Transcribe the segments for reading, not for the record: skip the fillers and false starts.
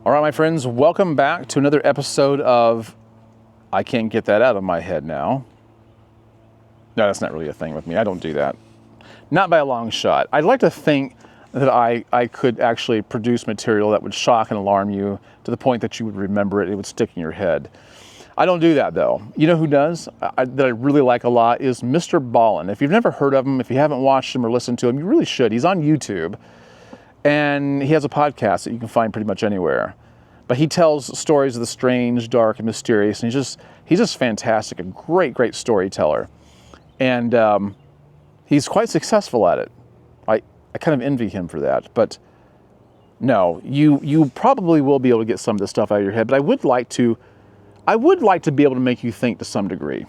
All right, my friends, welcome back to another episode of I Can't Get That Out of My Head Now. No, that's not really a thing with me. I don't do that. Not by a long shot. I'd like to think that I could actually produce material that would shock and alarm you to the point that you would remember it. It would stick in your head. I don't do that, though. You know who does? That I really like a lot is Mr. Ballin. If you've never heard of him, if you haven't watched him or listened to him, you really should. He's on YouTube. And he has a podcast that you can find pretty much anywhere. But he tells stories of the strange, dark, and mysterious. And he's just fantastic. A great storyteller. And he's quite successful at it. I kind of envy him for that. But no, you probably will be able to get some of this stuff out of your head. But I would like to be able to make you think to some degree.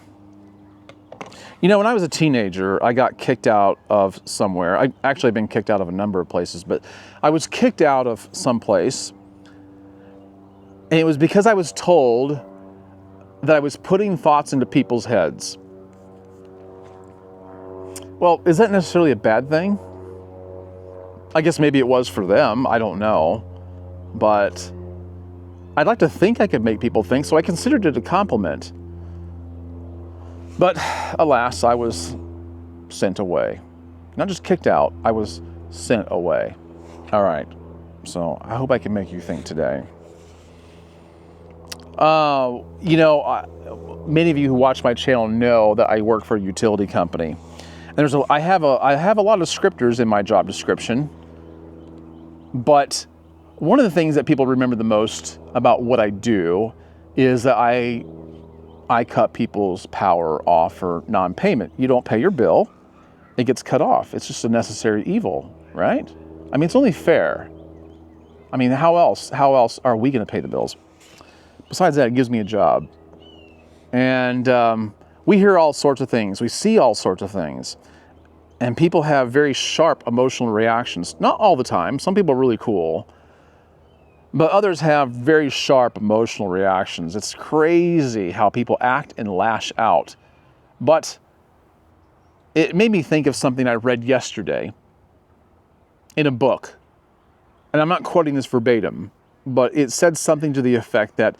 You know, when I was a teenager, I got kicked out of somewhere. I actually have been kicked out of a number of places, but I was kicked out of some place. And it was because I was told that I was putting thoughts into people's heads. Well, is that necessarily a bad thing? I guess maybe it was for them. I don't know. But I'd like to think I could make people think, so I considered it a compliment. But alas, I was sent away. Not just kicked out, I was sent away. All right, so I hope I can make you think today. You know, many of you who watch my channel know that I work for a utility company. And I have a lot of descriptors in my job description. But one of the things that people remember the most about what I do is that I cut people's power off for non-payment. You don't pay your bill, it gets cut off. It's just a necessary evil, right? I mean, it's only fair. I mean, how else are we going to pay the bills? Besides that, it gives me a job. And we hear all sorts of things. We see all sorts of things. And people have very sharp emotional reactions. Not all the time. Some people are really cool. But others have very sharp emotional reactions. It's crazy how people act and lash out. But it made me think of something I read yesterday in a book. And I'm not quoting this verbatim, but it said something to the effect that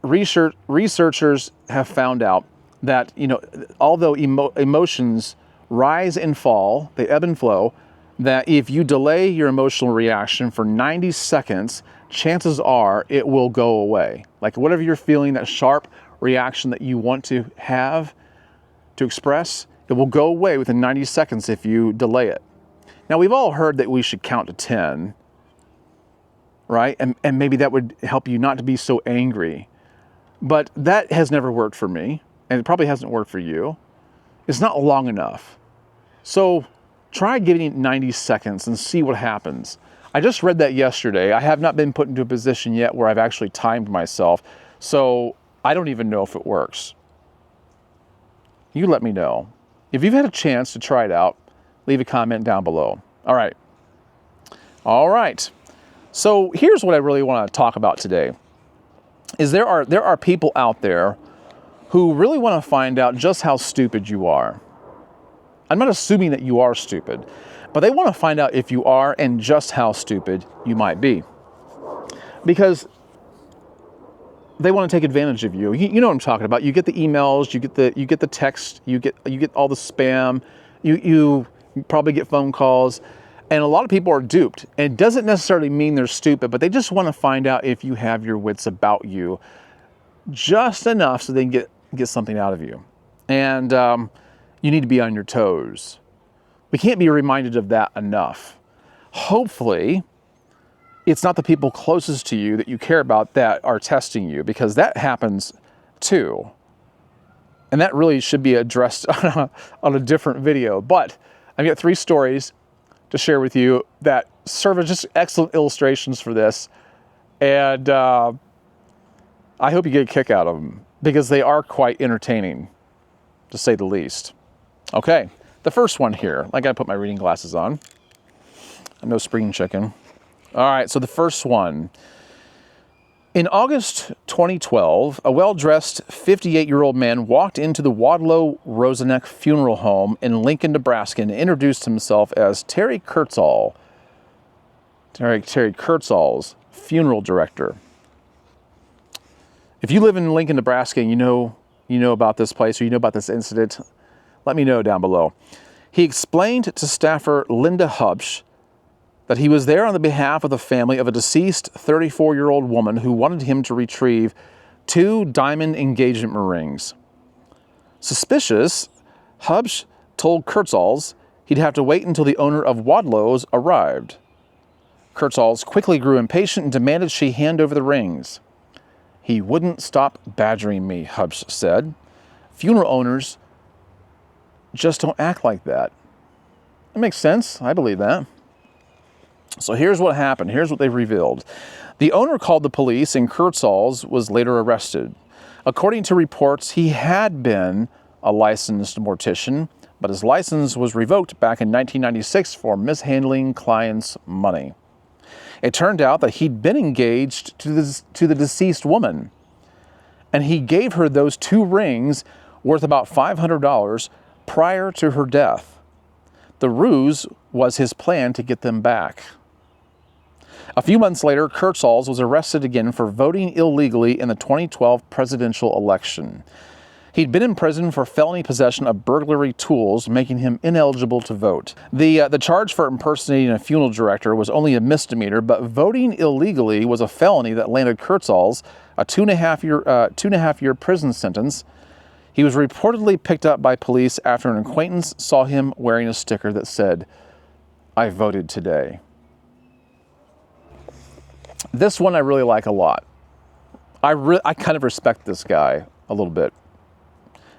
researchers have found out that, you know, although emotions rise and fall, they ebb and flow, that if you delay your emotional reaction for 90 seconds, chances are it will go away. Like whatever you're feeling, that sharp reaction that you want to have, to express, it will go away within 90 seconds if you delay it. Now, we've all heard that we should count to 10, right? And maybe that would help you not to be so angry. But that has never worked for me, and it probably hasn't worked for you. It's not long enough. So try giving it 90 seconds and see what happens. I just read that yesterday. I have not been put into a position yet where I've actually timed myself, so I don't even know if it works. You let me know. If you've had a chance to try it out, leave a comment down below. All right. So here's what I really want to talk about today. Is there are people out there who really want to find out just how stupid you are. I'm not assuming that you are stupid, but they want to find out if you are and just how stupid you might be. Because they want to take advantage of you. You know what I'm talking about. You get the emails, you get the text, you get all the spam, you probably get phone calls, and a lot of people are duped. And it doesn't necessarily mean they're stupid, but they just want to find out if you have your wits about you just enough so they can get something out of you. And you need to be on your toes. We can't be reminded of that enough. Hopefully, it's not the people closest to you that you care about that are testing you, because that happens too. And that really should be addressed on a different video. But I've got 3 stories to share with you that serve as just excellent illustrations for this. And I hope you get a kick out of them, because they are quite entertaining, to say the least. Okay, the first one here. I gotta put my reading glasses on. I'm no spring chicken. All right, so the first one. In August 2012, a well-dressed 58-year-old man walked into the Wadlow Roseneck Funeral Home in Lincoln, Nebraska, and introduced himself as Terry Kurtzall. Terry Kurtzall's funeral director. If you live in Lincoln, Nebraska, and you know about this place, or you know about this incident, let me know down below. He explained to staffer Linda Hubsch that he was there on the behalf of the family of a deceased 34-year-old woman who wanted him to retrieve 2 diamond engagement rings. Suspicious, Hubsch told Kurtzals he'd have to wait until the owner of Wadlow's arrived. Kurtzals quickly grew impatient and demanded she hand over the rings. He wouldn't stop badgering me, Hubsch said. Funeral owners just don't act like that. It makes sense. I believe that. So here's what happened. Here's what they revealed. The owner called the police and Kurtzals was later arrested. According to reports, he had been a licensed mortician, but his license was revoked back in 1996 for mishandling clients' money. It turned out that he'd been engaged to the deceased woman, and he gave her those 2 rings worth about $500 prior to her death. The ruse was his plan to get them back. A few months later, Kurtzals was arrested again for voting illegally in the 2012 presidential election. He'd been in prison for felony possession of burglary tools, making him ineligible to vote. The charge for impersonating a funeral director was only a misdemeanor, but voting illegally was a felony that landed Kurtzals a 2.5 year prison sentence. He was reportedly picked up by police after an acquaintance saw him wearing a sticker that said, "I voted today." This one I really like a lot. I kind of respect this guy a little bit.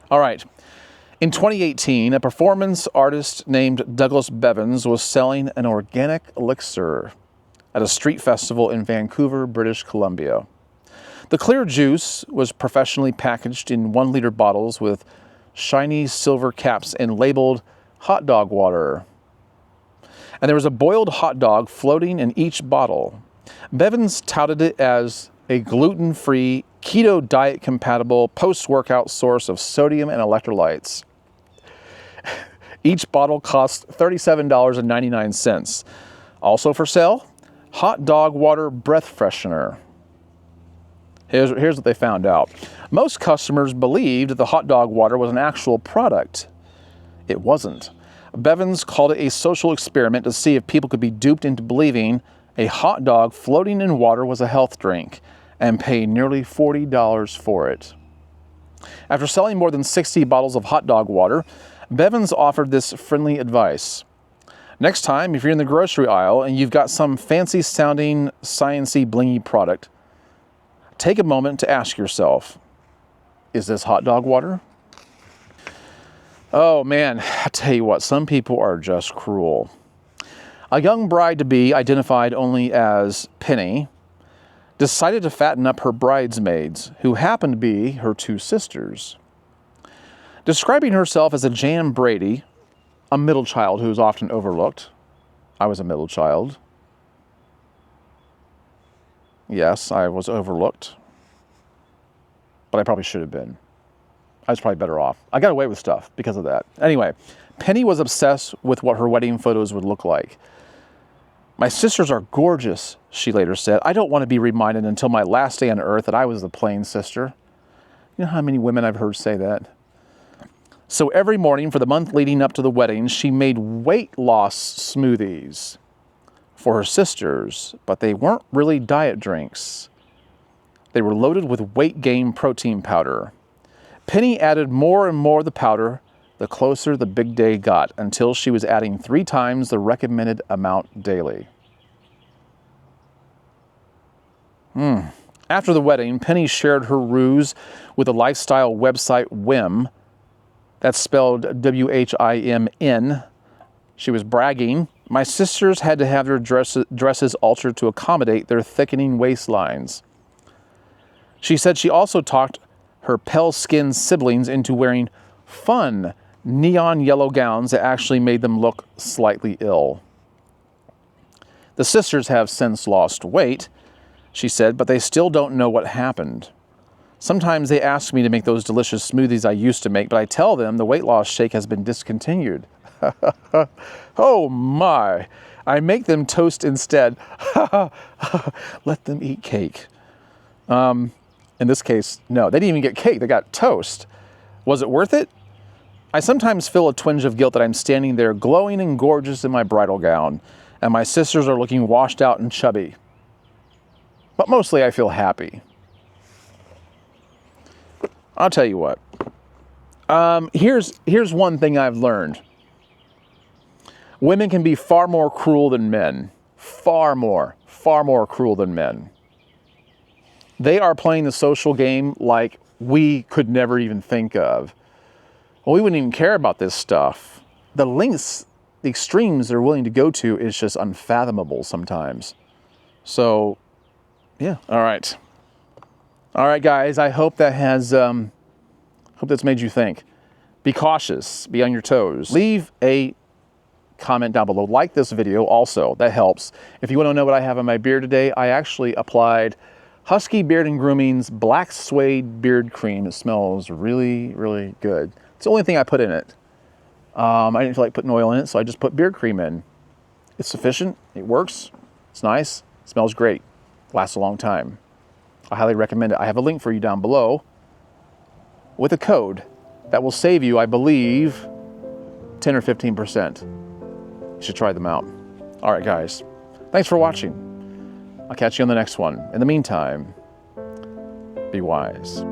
All right. In 2018, a performance artist named Douglas Bevans was selling an organic elixir at a street festival in Vancouver, British Columbia. The clear juice was professionally packaged in 1-liter bottles with shiny silver caps and labeled hot dog water. And there was a boiled hot dog floating in each bottle. Bevans touted it as a gluten-free, keto diet-compatible post-workout source of sodium and electrolytes. Each bottle cost $37.99. Also for sale, hot dog water breath freshener. Here's what they found out. Most customers believed that the hot dog water was an actual product. It wasn't. Bevans called it a social experiment to see if people could be duped into believing a hot dog floating in water was a health drink, and pay nearly $40 for it. After selling more than 60 bottles of hot dog water, Bevans offered this friendly advice. Next time, if you're in the grocery aisle and you've got some fancy-sounding, science-y, blingy product, take a moment to ask yourself, is this hot dog water? Oh man, I tell you what, some people are just cruel. A young bride-to-be, identified only as Penny, decided to fatten up her bridesmaids, who happened to be her 2 sisters. Describing herself as a Jan Brady, a middle child who is often overlooked. I was a middle child. Yes, I was overlooked. But I probably should have been. I was probably better off. I got away with stuff because of that. Anyway, Penny was obsessed with what her wedding photos would look like. "My sisters are gorgeous," she later said. "I don't want to be reminded until my last day on earth that I was the plain sister." You know how many women I've heard say that? So every morning for the month leading up to the wedding, she made weight loss smoothies for her sisters, but they weren't really diet drinks. They were loaded with weight gain protein powder. Penny added more and more of the powder the closer the big day got, until she was adding 3 times the recommended amount daily. After the wedding, Penny shared her ruse with the lifestyle website Whim. That's spelled W-H-I-M-N. She was bragging, "My sisters had to have their dresses altered to accommodate their thickening waistlines." She said she also talked her pale-skinned siblings into wearing fun neon yellow gowns that actually made them look slightly ill. The sisters have since lost weight, she said, but they still don't know what happened. "Sometimes they ask me to make those delicious smoothies I used to make, but I tell them the weight loss shake has been discontinued." Oh my, I make them toast instead. Let them eat cake. In this case, no, they didn't even get cake, they got toast. Was it worth it? I sometimes feel a twinge of guilt that I'm standing there glowing and gorgeous in my bridal gown, and my sisters are looking washed out and chubby. But mostly I feel happy. I'll tell you what. Here's one thing I've learned. Women can be far more cruel than men. Far more cruel than men. They are playing the social game like we could never even think of. Well, we wouldn't even care about this stuff. The lengths, the extremes they're willing to go to is just unfathomable sometimes. So, yeah, all right. All right, guys, I hope that has, hope that's made you think. Be cautious, be on your toes. Leave a comment down below. Like this video also, that helps. If you want to know what I have on my beard today, I actually applied Husky Beard and Grooming's Black Suede Beard Cream. It smells really, really good. It's the only thing I put in it. I didn't feel like putting oil in it, so I just put beard cream in. It's sufficient, it works, it's nice, it smells great, lasts a long time. I highly recommend it. I have a link for you down below with a code that will save you, I believe, 10 or 15%. You should try them out. All right, guys, thanks for watching. I'll catch you on the next one. In the meantime, be wise.